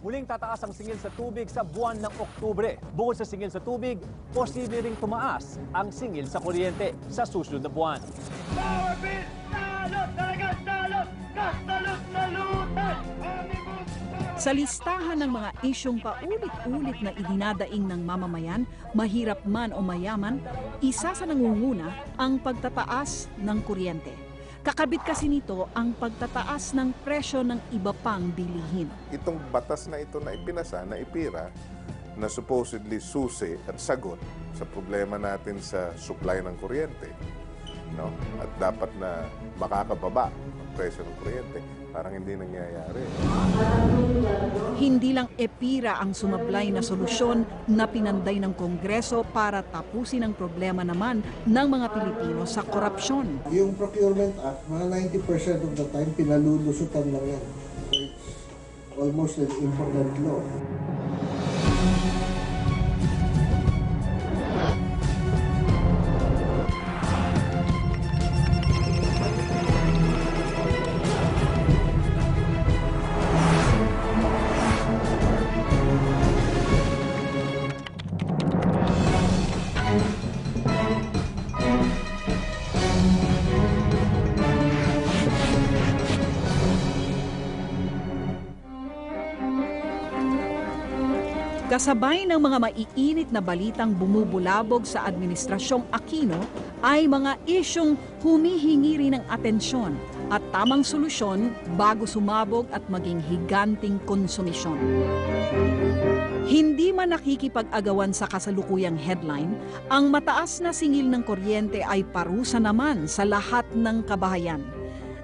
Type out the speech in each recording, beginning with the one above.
Muling tataas ang singil sa tubig sa buwan ng Oktubre. Bukod sa singil sa tubig, posible ring tumaas ang singil sa kuryente sa susunod na buwan. Power bill! Salot! Talagang salot! Kasalot na lutan! Sa listahan ng mga isyong paulit-ulit na idinadaing ng mamamayan, mahirap man o mayaman, isa sa nangunguna ang pagtataas ng kuryente. Kakabit kasi nito ang pagtataas ng presyo ng iba pang bilihin. Itong batas na ito na ipinasa, na ipira, na supposedly susi at sagot sa problema natin sa supply ng kuryente, no? At dapat na makakababa ang presyo ng kuryente, parang hindi nangyayari. Hindi lang EPIRA ang sumablay na solusyon na pinanday ng Kongreso para tapusin ang problema naman ng mga Pilipino sa korupsyon. Yung Procurement Act, mga 90% of the time, pinalulusutan lang yan. So it's almost an important law. Kasabay ng mga maiinit na balitang bumubulabog sa Administrasyong Aquino ay mga isyong humihingi rin ng atensyon at tamang solusyon bago sumabog at maging higanting konsumisyon. Hindi man nakikipag-agawan sa kasalukuyang headline, ang mataas na singil ng kuryente ay parusa naman sa lahat ng kabahayan.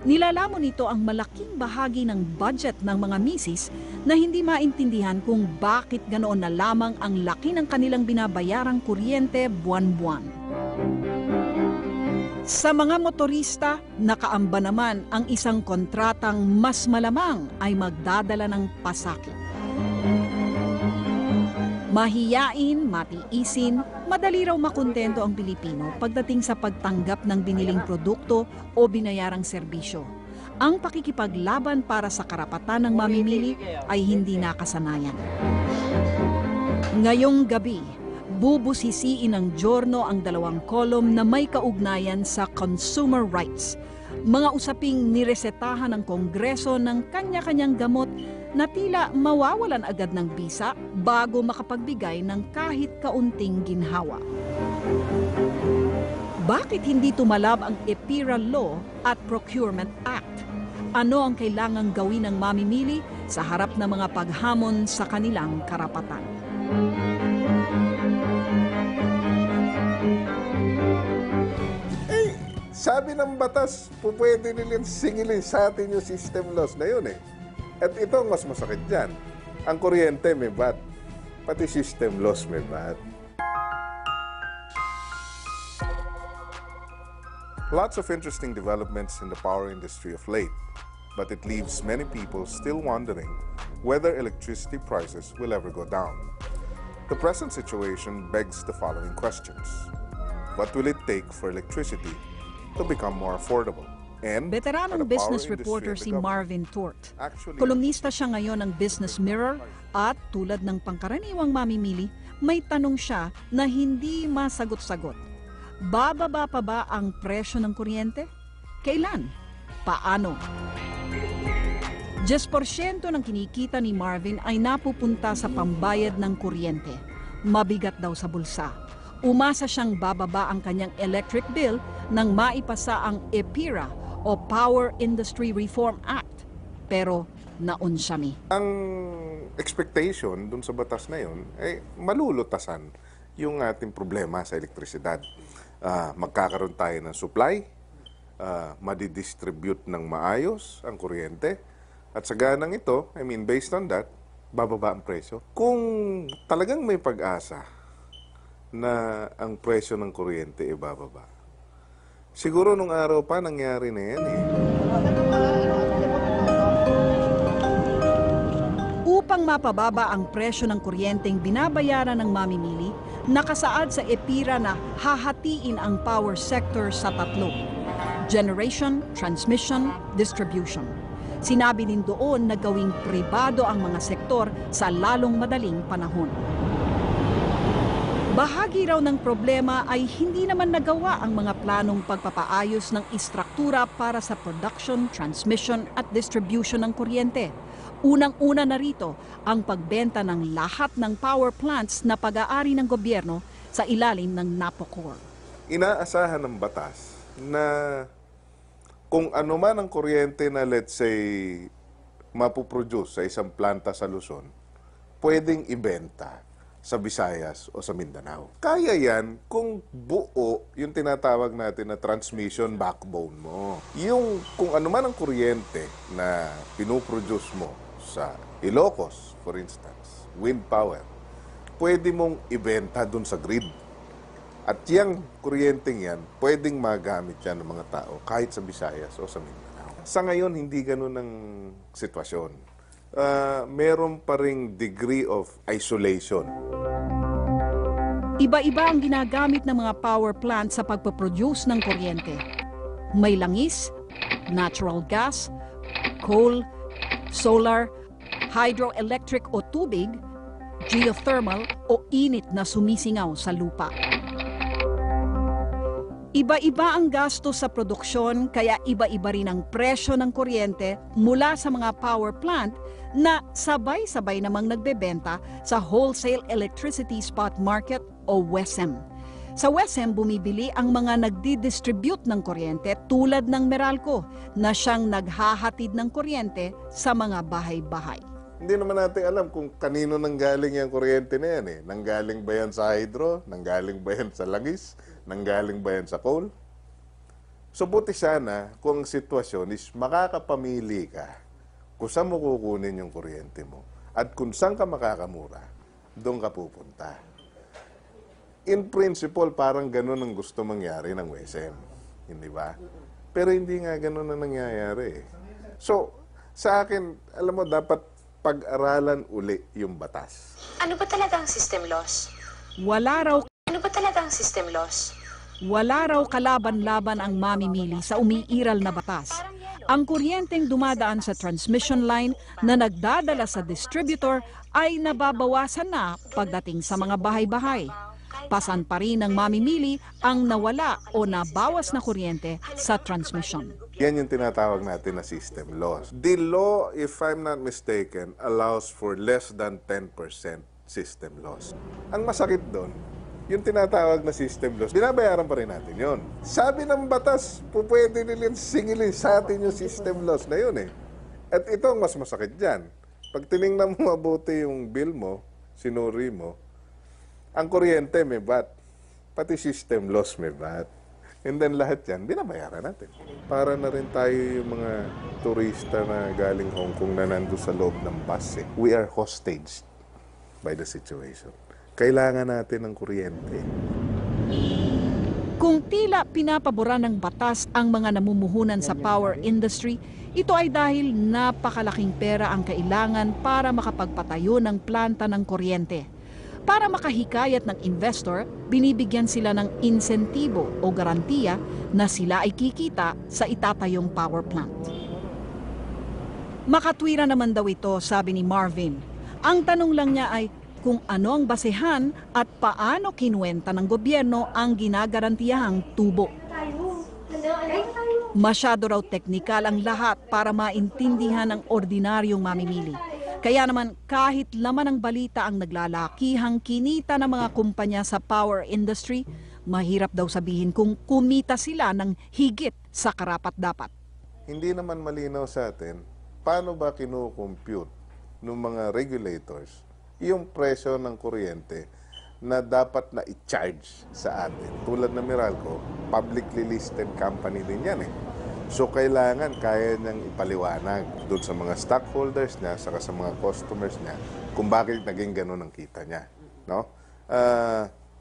Nilalamon nito ang malaking bahagi ng budget ng mga misis na hindi maintindihan kung bakit ganoon na lamang ang laki ng kanilang binabayarang kuryente buwan-buwan. Sa mga motorista, nakaamba naman ang isang kontratang mas malamang ay magdadala ng pasakit. Mahiyain, matiisin, madali raw makontento ang Pilipino pagdating sa pagtanggap ng biniling produkto o binayarang serbisyo. Ang pakikipaglaban para sa karapatan ng mamimili ay hindi nakasanayan. Ngayong gabi, bubusisiin ng Giorno ang dalawang kolom na may kaugnayan sa consumer rights. Mga usaping niresetahan ng Kongreso ng kanya-kanyang gamot na tila mawawalan agad ng bisa bago makapagbigay ng kahit kaunting ginhawa. Bakit hindi tumalab ang EPIRA Law at Procurement Act? Ano ang kailangang gawin ng mamimili sa harap ng mga paghamon sa kanilang karapatan? Sabi ng batas, pwede nilang singilin sa atin yung system loss na yun eh. At ito ang mas masakit dyan. Ang kuryente may VAT, pati system loss may VAT. Lots of interesting developments in the power industry of late, but it leaves many people still wondering whether electricity prices will ever go down. The present situation begs the following questions. What will it take for electricity to become more affordable? And Veteranong business reporter si Marvin Tort. Kolumnista siya ngayon ng Business Mirror at tulad ng pangkaraniwang mamimili, may tanong siya na hindi masagot-sagot. Bababa pa ba ang presyo ng kuryente? Kailan? Paano? 10% ng kinikita ni Marvin ay napupunta sa pambayad ng kuryente. Mabigat daw sa bulsa. Umasa siyang bababa ang kanyang electric bill nang maipasa ang EPIRA o Power Industry Reform Act. Pero naunsami. Ang expectation dun sa batas na yun ay malulutasan yung ating problema sa elektrisidad. Magkakaroon tayo ng supply, madidistribute ng maayos ang kuryente, at sa ganang ito, based on that, bababa ang presyo. Kung talagang may pag-asa na ang presyo ng kuryente ay bababa, siguro nung araw pa nangyari na yan eh. Upang mapababa ang presyo ng kuryenteng binabayaran ng mamimili, nakasaad sa EPIRA na hahatiin ang power sector sa tatlo: generation, transmission, distribution. Sinabi din doon na gawing pribado ang mga sektor sa lalong madaling panahon. Bahagi raw ng problema ay hindi naman nagawa ang mga planong pagpapaayos ng istruktura para sa production, transmission at distribution ng kuryente. Unang-una na rito ang pagbenta ng lahat ng power plants na pag-aari ng gobyerno sa ilalim ng NAPOCOR. Inaasahan ng batas na kung ano man ang kuryente na let's say mapuproduce sa isang planta sa Luzon, pwedeng ibenta sa Visayas o sa Mindanao. Kaya yan kung buo yung tinatawag natin na transmission backbone mo. Yung kung ano man ang kuryente na pinuproduce mo sa Ilocos, for instance, wind power, pwede mong ibenta dun sa grid. At yung kuryenteng yan, pwedeng magamit yan ng mga tao kahit sa Visayas o sa Mindanao. Sa ngayon, hindi ganun ang sitwasyon. Meron pa ring degree of isolation. Iba-iba ang ginagamit ng mga power plant sa pagpaproduce ng kuryente. May langis, natural gas, coal, solar, hydroelectric o tubig, geothermal o init na sumisingaw sa lupa. Iba-iba ang gastos sa produksyon kaya iba-iba rin ang presyo ng kuryente mula sa mga power plant na sabay-sabay namang nagbebenta sa Wholesale Electricity Spot Market o WESM. Sa WESM, bumibili ang mga nagdi-distribute ng kuryente tulad ng Meralco na siyang naghahatid ng kuryente sa mga bahay-bahay. Hindi naman natin alam kung kanino nanggaling yung kuryente na yan eh. Nanggaling ba yan sa hydro? Nanggaling ba yan sa langis? Nanggaling ba yan sa coal? So buti sana kung ang sitwasyon is makakapamili ka kung saan mo kukunin yung kuryente mo at kung saan ka makakamura, doon ka pupunta. In principle, parang ganun ang gusto mangyari ng WESM. Hindi ba? Pero hindi nga ganun ang nangyayari. So, sa akin, alam mo, dapat pag-aralan uli yung batas. Ano ba talaga ang system loss? Wala raw kalaban-laban ang mamimili sa umiiral na batas. Ang kuryenteng dumadaan sa transmission line na nagdadala sa distributor ay nababawasan na pagdating sa mga bahay-bahay. Pasan pa rin ng mamimili ang nawala o nabawas na kuryente sa transmission. Yan yung tinatawag natin na system loss. The law, if I'm not mistaken, allows for less than 10% system loss. Ang masakit doon, yung tinatawag na system loss, binabayaran pa rin natin yun. Sabi ng batas, pwede nila singilin sa atin yung system loss na yun eh. At ito ang mas masakit dyan. Pag tinignan mo mabuti yung bill mo, sinuri mo, ang kuryente may VAT, pati system loss may VAT. And then lahat yan, binabayaran natin. Para na rin tayo yung mga turista na galing Hong Kong na nandun sa loob ng bus. Eh. We are hostage by the situation. Kailangan natin ng kuryente. Kung tila pinapabura ng batas ang mga namumuhunan sa power industry, ito ay dahil napakalaking pera ang kailangan para makapagpatayo ng planta ng kuryente. Para makahikayat ng investor, binibigyan sila ng insentibo o garantiya na sila ay kikita sa itatayong power plant. Makatwira naman daw ito, sabi ni Marvin. Ang tanong lang niya ay kung ano ang basehan at paano kinuwenta ng gobyerno ang ginagarantiyahang tubo. Masyado raw teknikal ang lahat para maintindihan ng ordinaryong mamimili. Kaya naman kahit laman ng balita ang naglalakihang kinita ng mga kumpanya sa power industry, mahirap daw sabihin kung kumita sila ng higit sa karapat-dapat. Hindi naman malinaw sa atin paano ba kinukompute ng mga regulators yung presyo ng kuryente na dapat na i-charge sa atin. Tulad ng Meralco, publicly listed company din yan eh. So, kailangan kaya niyang ipaliwanag doon sa mga stockholders niya, saka sa mga customers niya, kung bakit naging ganun ang kita niya. No?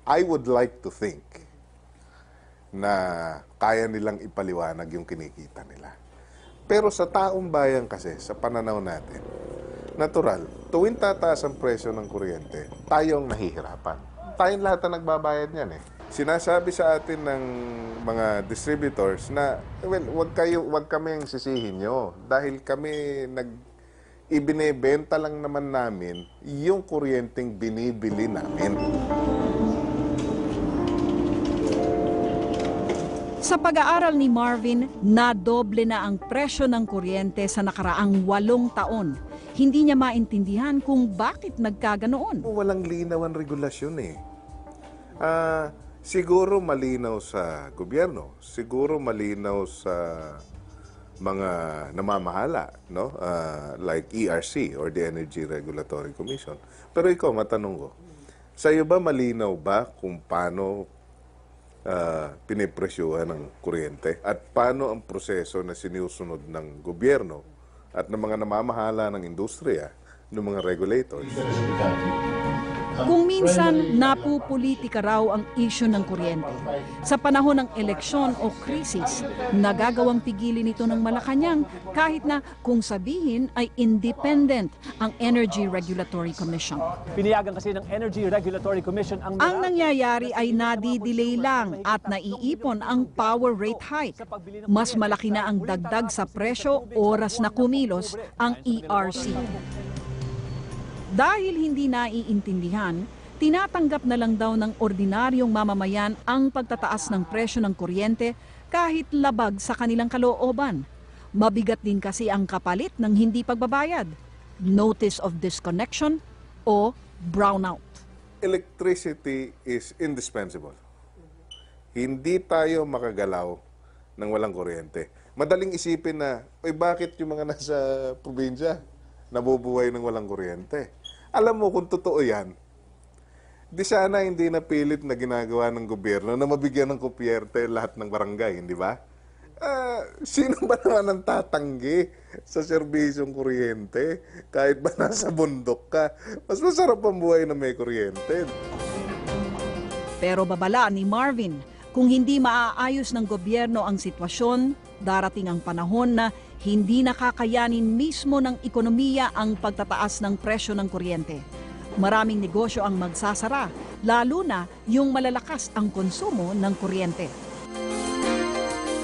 I would like to think na kaya nilang ipaliwanag yung kinikita nila. Pero sa taong bayan kasi, sa pananaw natin, natural, tuwing tataas ang presyo ng kuryente, tayong nahihirapan. Tayong lahat na nagbabayad niyan eh. Sinasabi sa atin ng mga distributors na, well, wag kami ang sisihin nyo dahil kami ibinebenta lang naman namin yung kuryenteng binibili namin. Sa pag-aaral ni Marvin, nadoble na ang presyo ng kuryente sa nakaraang 8 taon. Hindi niya maintindihan kung bakit nagkaganoon. Walang linaw ang regulasyon eh. Siguro malinaw sa gobyerno, siguro malinaw sa mga namamahala, no? Like ERC or the Energy Regulatory Commission. Pero ikaw, matanong ko, sa iyo ba malinaw ba kung paano pinipresyuhan ng kuryente at paano ang proseso na sinusunod ng gobyerno at ng mga namamahala ng industriya, ng mga regulators? Kung minsan napupolitika raw ang isyu ng kuryente, sa panahon ng eleksyon o krisis, nagagawang pigilin ito ng Malacanang kahit na kung sabihin ay independent ang Energy Regulatory Commission. Pinayagan kasi ng Energy Regulatory Commission ang Nangyayari ay nadidelay lang at naiipon ang power rate hike. Mas malaki na ang dagdag sa presyo oras na kumilos ang ERC. Dahil hindi naiintindihan, tinatanggap na lang daw ng ordinaryong mamamayan ang pagtataas ng presyo ng kuryente kahit labag sa kanilang kalooban. Mabigat din kasi ang kapalit ng hindi pagbabayad, notice of disconnection o brownout. Electricity is indispensable. Hindi tayo makagalaw ng walang kuryente. Madaling isipin na, bakit yung mga nasa probinsya nabubuhay ng walang kuryente? Alam mo kung totoo yan, di sana hindi napilit na ginagawa ng gobyerno na mabigyan ng kuryente lahat ng barangay, hindi ba? Sino ba naman ang tatanggi sa serbisyong kuryente kahit ba nasa bundok ka? Mas masarap ang buhay na may kuryente. Pero babala ni Marvin, kung hindi maaayos ng gobyerno ang sitwasyon, darating ang panahon na hindi nakakayanin mismo ng ekonomiya ang pagtataas ng presyo ng kuryente. Maraming negosyo ang magsasara, lalo na yung malalakas ang konsumo ng kuryente.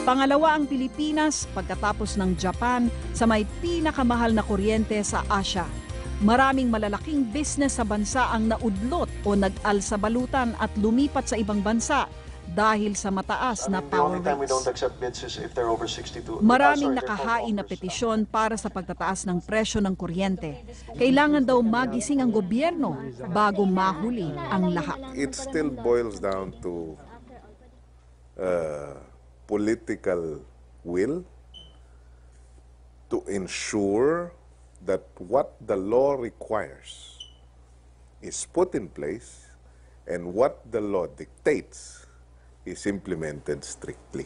Pangalawa ang Pilipinas pagkatapos ng Japan sa may pinakamahal na kuryente sa Asia. Maraming malalaking business sa bansa ang naudlot o nag-alsa balutan at lumipat sa ibang bansa dahil sa mataas na power rates. Maraming nakahain na petisyon para sa pagtataas ng presyo ng kuryente. Kailangan daw magising ang gobyerno bago mahuli ang lahat. It still boils down to political will to ensure that what the law requires is put in place and what the law dictates is implemented strictly.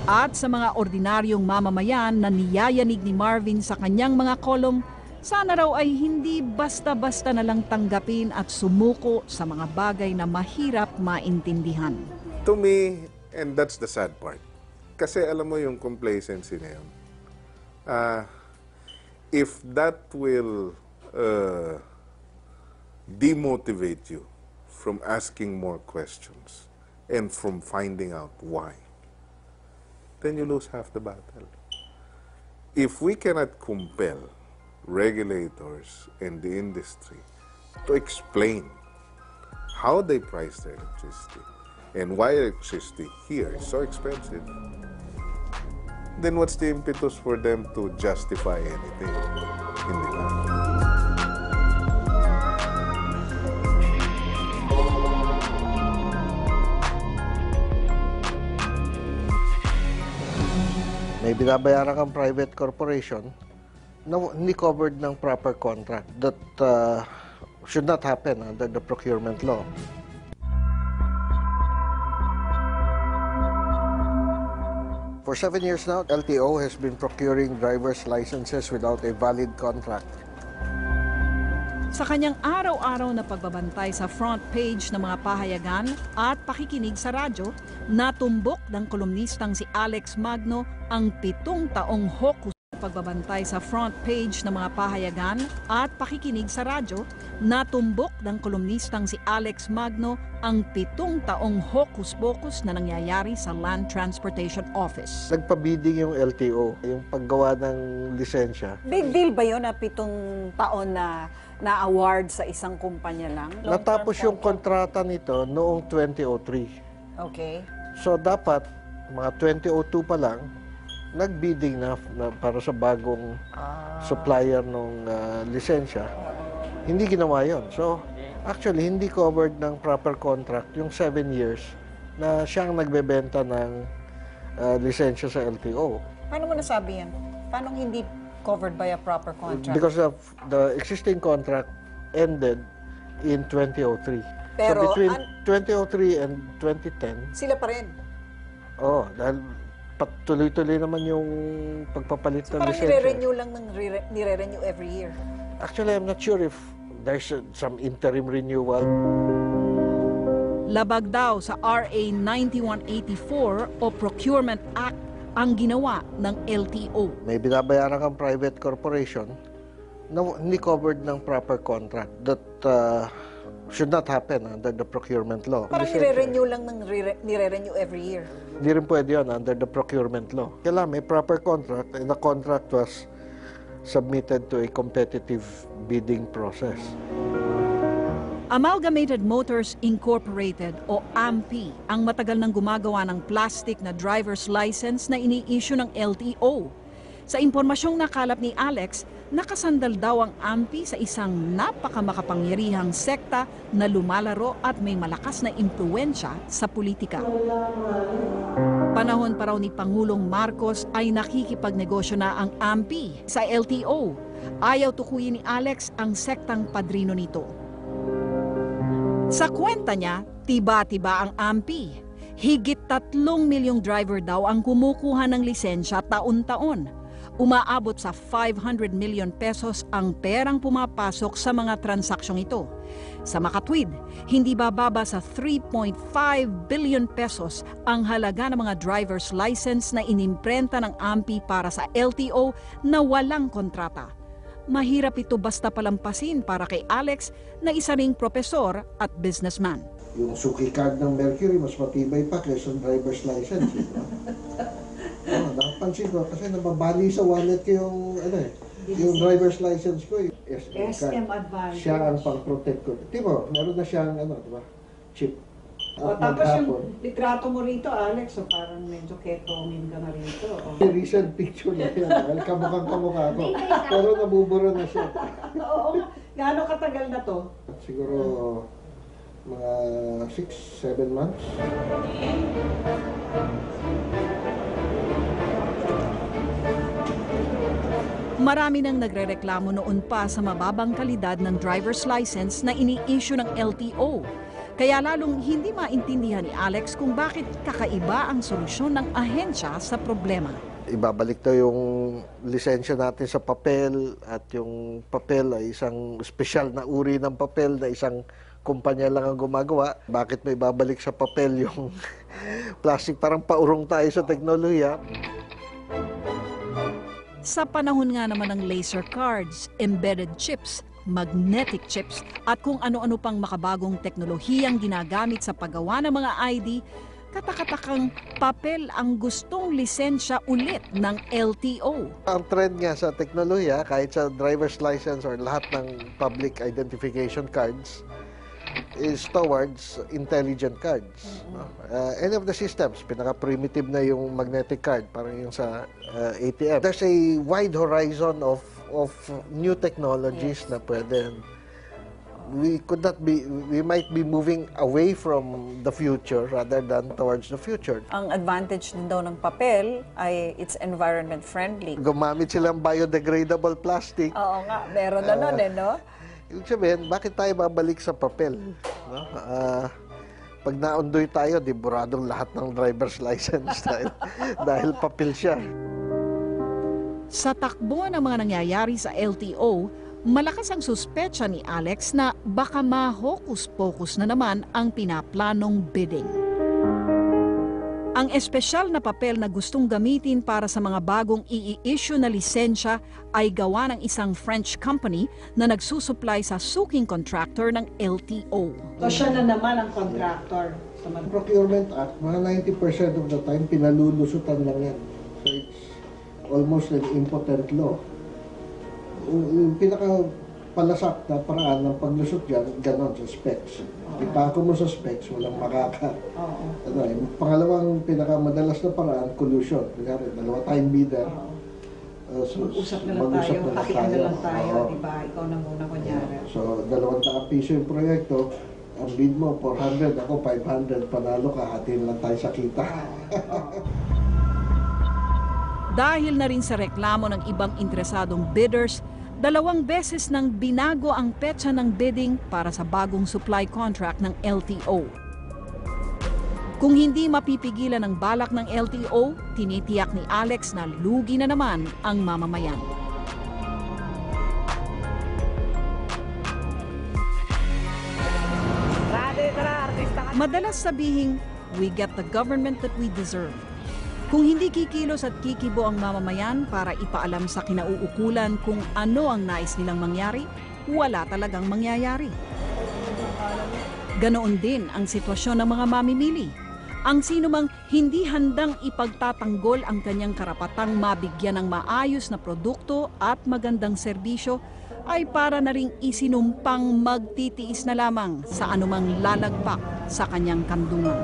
At sa mga ordinaryong mamamayan na niyayanig ni Marvin sa kanyang mga kolom, sana raw ay hindi basta-basta na lang tanggapin at sumuko sa mga bagay na mahirap maintindihan. To me, and that's the sad part, kasi alam mo yung complacency na yun, if that will demotivate you from asking more questions and from finding out why, then you lose half the battle. If we cannot compel regulators and the industry to explain how they price their electricity and why electricity here is so expensive, then what's the impetus for them to justify anything? Hindi ba? May binabayaran kang private corporation na hindi covered ng proper contract. That should not happen under the procurement law. For 7 years now, LTO has been procuring driver's licenses without a valid contract. Sa kanyang araw-araw na pagbabantay sa front page ng mga pahayagan at pakikinig sa radyo, natumbok ng kolumnistang si Alex Magno ang 7 taong hokus pagbabantay sa front page ng mga pahayagan at pakikinig sa radyo, natumbok ng kolumnistang si Alex Magno ang 7 taong hokus-pokus na nangyayari sa Land Transportation Office. Nagpabidding yung LTO, yung paggawa ng lisensya. Big deal ba yun na 7 taon na na-award sa isang kumpanya lang? Natapos yung kontrata nito noong 2003. Okay. So dapat, mga 2002 pa lang, nagbidding na para sa bagong supplier ng lisensya. Hindi ginawa yon. So, actually, hindi covered ng proper contract yung 7 years na siyang nagbebenta ng lisensya sa LTO. Paano mo nasabi yan? Paano hindi covered by a proper contract? Because of the existing contract ended in 2003. Pero, so between 2003 and 2010, sila pa rin. dahil tuloy-tuloy naman yung pagpapalit ng Parang lisensya. nire-renew lang ng nire-renew every year. Actually, I'm not sure if there's some interim renewal. Labag daw sa RA 9184 o Procurement Act ang ginawa ng LTO. May binabayaran kang private corporation na hindi covered ng proper contract that should not happen under the procurement law. Parang nire-renew lang ng nire-renew every year. Hindi rin pwede yun under the procurement law. Kailangan may proper contract and the contract was submitted to a competitive bidding process. Amalgamated Motors Incorporated o AMPI ang matagal nang gumagawa ng plastic na driver's license na ini-issue ng LTO. Sa impormasyong nakalap ni Alex, nakasandal daw ang AMPI sa isang napakamakapangyarihang sekta na lumalaro at may malakas na impluwensya sa politika. Panahon pa raw ni Pangulong Marcos ay nakikipagnegosyo na ang AMPI sa LTO. Ayaw tukuyin ni Alex ang sektang padrino nito. Sa kwenta niya, tiba-tiba ang AMPI. Higit 3 milyong driver daw ang kumukuha ng lisensya taon-taon. Umaabot sa 500 million pesos ang perang pumapasok sa mga transaksyong ito. Sa makatwid, hindi bababa sa 3.5 billion pesos ang halaga ng mga driver's license na inimprenta ng AMPI para sa LTO na walang kontrata. Mahirap ito basta palampasin para kay Alex na isa ring propesor at businessman. Yung suki card ng Mercury mas matibay pa kaysa driver's license. Napansin ko kasi nababali sa wallet ko yung driver's license ko. SM Advantage. Siya ang pang-protect ko. Diba, meron na siyang diba, chip. Tapos yung litrato mo rito, Alex, so parang medyo ketongin ka na rito. Recent picture na yan. Dahil kamukhang-kamukha ko. Pero nabubura na siya. Oo, gaano katagal na to? Siguro mga 6-7 months. Marami nang nagrereklamo noon pa sa mababang kalidad ng driver's license na ini-issue ng LTO. Kaya lalong hindi maintindihan ni Alex kung bakit kakaiba ang solusyon ng ahensya sa problema. Ibabalik to yung lisensya natin sa papel at yung papel ay isang espesyal na uri ng papel na isang kumpanya lang ang gumagawa. Bakit may babalik sa papel yung plastic? Parang paurong tayo sa teknolohiya. Sa panahon nga naman ng laser cards, embedded chips, magnetic chips at kung ano-ano pang makabagong teknolohiyang ginagamit sa paggawa ng mga ID, katakatakang papel ang gustong lisensya ulit ng LTO. Ang trend nga sa teknolohiya, kahit sa driver's license or lahat ng public identification cards, is towards intelligent cards. Any of the systems, pinaka-primitive na yung magnetic card, parang yung sa ATM. There's a wide horizon of new technologies na pwede. We might be moving away from the future rather than towards the future. Ang advantage din daw ng papel ay it's environment friendly. Gumamit silang biodegradable plastic. Oo nga, meron na nun no? Ibig sabihin, bakit tayo babalik sa papel? No? Pag naundoy tayo, di buradong lahat ng driver's license dahil papel siya. Sa takbo ng mga nangyayari sa LTO, malakas ang suspetsa ni Alex na baka mahokus-pokus na naman ang pinaplanong bidding. Ang espesyal na papel na gustong gamitin para sa mga bagong i-issue na lisensya ay gawa ng isang French company na nagsusupply sa suking contractor ng LTO. So siya na naman ang contractor. Sa Procurement Act, mga 90% of the time, pinalulusutan lang yan. So it's almost an impotent law. Yung pinaka-palasak na paraan ng paglusot dyan, ganon sa specs. Ipako mo sa specs, walang makaka. Yung pangalawang pinakamadalas na paraan, collusion. Kunyari, dalawa tayong bidder. Mag-usap na lang tayo, hakian na lang tayo, diba? Ikaw na muna kunyari. So, 200 piso yung proyekto, ang bid mo 400, ako 500, panalo ka, hatiin lang tayo sa kita. Dahil na rin sa reklamo ng ibang interesadong bidders, 2 beses nang binago ang petsa ng bidding para sa bagong supply contract ng LTO. Kung hindi mapipigilan ang balak ng LTO, tinitiyak ni Alex na lugi na naman ang mamamayan. Madalas sabihing, we get the government that we deserve. Kung hindi kikilos at kikibo ang mamamayan para ipaalam sa kinauukulan kung ano ang nais nilang mangyari, wala talagang mangyayari. Ganoon din ang sitwasyon ng mga mamimili. Ang sinumang hindi handang ipagtatanggol ang kanyang karapatang mabigyan ng maayos na produkto at magandang serbisyo ay para na ring isinumpang magtitiis na lamang sa anumang lalagpak sa kanyang kandungan.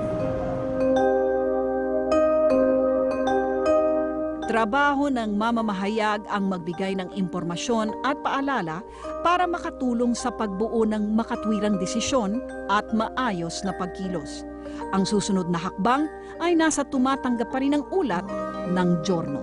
Trabaho ng mamamahayag ang magbigay ng impormasyon at paalala para makatulong sa pagbuo ng makatwirang desisyon at maayos na pagkilos. Ang susunod na hakbang ay nasa tumatanggap pa rin ng ulat ng Giorno.